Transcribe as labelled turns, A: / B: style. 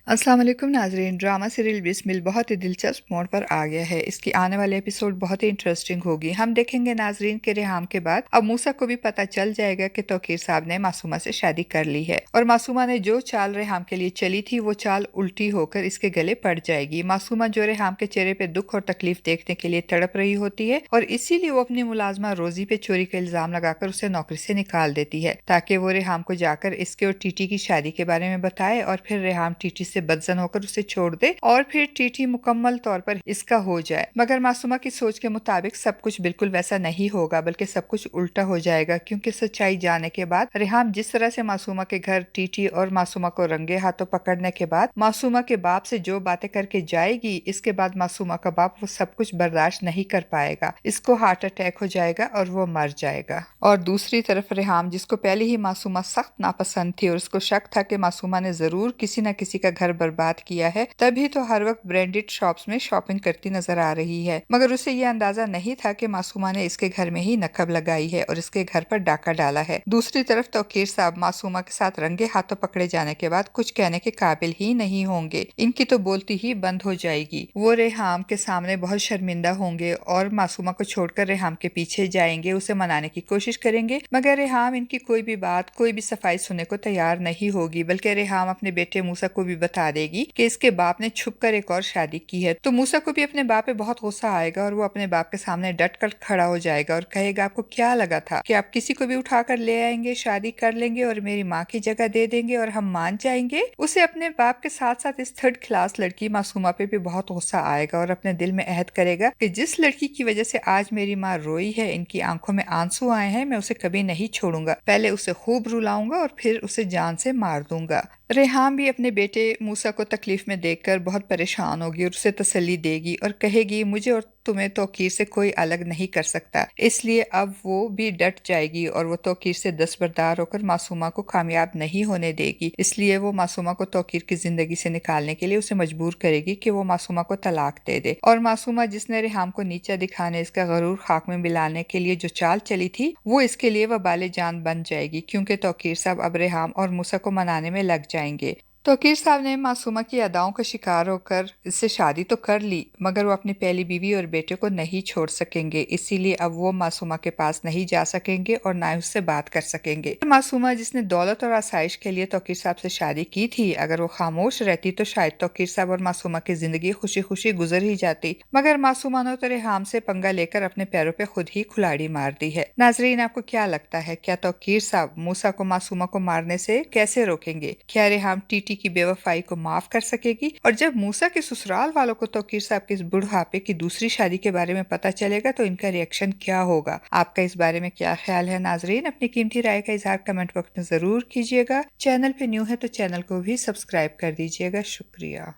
A: अस्सलाम वालेकुम नाजरीन। ड्रामा सीरियल बिस्मिल बहुत ही दिलचस्प मोड़ पर आ गया है। इसकी आने वाले एपिसोड बहुत ही इंटरेस्टिंग होगी। हम देखेंगे नाजरीन के रेहाम के बाद अब मूसा को भी पता चल जाएगा कि तौकीर साहब ने मासूमा से शादी कर ली है और मासूमा ने जो चाल रेहाम के लिए चली थी वो चाल उल्टी होकर इसके गले पड़ जाएगी। मासूमा जो रेहाम के चेहरे पे दुख और तकलीफ देखने के लिए तड़प रही होती है और इसीलिए वो अपनी मुलाजमा रोजी पे चोरी का इल्जाम लगाकर उसे नौकरी से निकाल देती है ताकि वो रेहाम को जाकर इसके और टीटी की शादी के बारे में बताए और फिर रेहाम टीटी से बदजन होकर उसे छोड़ दे और फिर टीटी मुकम्मल तौर पर इसका हो जाए। मगर मासूमा की सोच के मुताबिक सब कुछ बिल्कुल वैसा नहीं होगा, बल्कि सब कुछ उल्टा हो जाएगा, क्योंकि सच्चाई जाने के बाद रेहाम जिस तरह से मासूमा के घर टीटी और मासूमा को रंगे हाथों पकड़ने के बाद मासूमा के बाप से जो बातें करके जाएगी, इसके बाद मासूमा का बाप वो सब कुछ बर्दाश्त नहीं कर पाएगा, इसको हार्ट अटैक हो जाएगा और वो मर जाएगा। और दूसरी तरफ रेहाम, जिसको पहले ही मासूमा सख्त नापसंद थी और उसको शक था कि मासूमा ने जरूर किसी न किसी का घर बर्बाद किया है, तभी तो हर वक्त ब्रांडेड शॉप्स में शॉपिंग करती नजर आ रही है। मगर उसे ये अंदाजा नहीं था कि मासूमा ने इसके घर में ही नकब लगाई है और इसके घर पर डाका डाला है। दूसरी तरफ तौकीर साहब मासूमा के साथ रंगे हाथों पकड़े जाने के बाद कुछ कहने के काबिल ही नहीं होंगे, इनकी तो बोलती ही बंद हो जाएगी। वो रेहाम के सामने बहुत शर्मिंदा होंगे और मासूमा को छोड़कर रेहाम के पीछे जाएंगे, उसे मनाने की कोशिश करेंगे, मगर रेहाम इनकी कोई भी बात, कोई भी सफाई सुनने को तैयार नहीं होगी। बल्कि रेहाम अपने बेटे मूसा को भी बता देगी कि इसके बाप ने छुपकर एक और शादी की है। तो मूसा को भी अपने बाप पे बहुत गुस्सा आएगा और वो अपने बाप के सामने डट कर खड़ा हो जाएगा और कहेगा, आपको क्या लगा था कि आप किसी को भी उठाकर ले आएंगे, शादी कर लेंगे और मेरी माँ की जगह दे देंगे और हम मान जाएंगे? उसे अपने बाप के साथ साथ इस थर्ड क्लास लड़की मासूमा पे भी बहुत गुस्सा आएगा और अपने दिल में अहद करेगा कि जिस लड़की की वजह से आज मेरी माँ रोई है, इनकी आंखों में आंसू आए हैं, मैं उसे कभी नहीं छोड़ूंगा। पहले उसे खूब रुलाऊंगा और फिर उसे जान से मार दूंगा। रेहाम भी अपने बेटे मूसा को तकलीफ में देखकर बहुत परेशान होगी और उसे तसल्ली देगी और कहेगी, मुझे और तुम्हें तौकीर से कोई अलग नहीं कर सकता। इसलिए अब वो भी डट जाएगी और वो तौकीर से दस्तबरदार होकर मासूमा को कामयाब नहीं होने देगी। इसलिए वो मासूमा को तौकीर की जिंदगी से निकालने के लिए उसे मजबूर करेगी कि वो मासूमा को तलाक दे दे। और मासूमा, जिसने रेहाम को नीचा दिखाने, इसका गरूर खाक में मिलाने के लिए जो चाल चली थी, वो इसके लिए वबाले जान बन जाएगी, क्योंकि तौकीर साहब अब रेहाम और मूसा को मनाने में लग जाएंगे। तौकीर साहब ने मासूमा की अदाओं का शिकार होकर इससे शादी तो कर ली, मगर वो अपनी पहली बीवी और बेटे को नहीं छोड़ सकेंगे। इसीलिए अब वो मासूमा के पास नहीं जा सकेंगे और ना ही उससे बात कर सकेंगे। मासूमा, जिसने दौलत और आसाइश के लिए तौकीर साहब से शादी की थी, अगर वो खामोश रहती तो शायद तौकीर साहब और मासूमा की जिंदगी खुशी खुशी गुजर ही जाती। मगर मासूमा ने तो रेहाम से पंगा लेकर अपने पैरों पे खुद ही कुल्हाड़ी मार दी है। नाजरीन, आपको क्या लगता है, क्या तौकीर साहब मूसा को मासूमा को मारने से कैसे रोकेंगे? क्या रेहाम टीटी की बेवफाई को माफ कर सकेगी? और जब मूसा के ससुराल वालों को तौकीर साहब के इस बुढ़ापे की दूसरी शादी के बारे में पता चलेगा तो इनका रिएक्शन क्या होगा? आपका इस बारे में क्या ख्याल है? नाजरीन, अपनी कीमती राय का इजहार कमेंट बॉक्स में जरूर कीजिएगा। चैनल पे न्यू है तो चैनल को भी सब्सक्राइब कर दीजिएगा। शुक्रिया।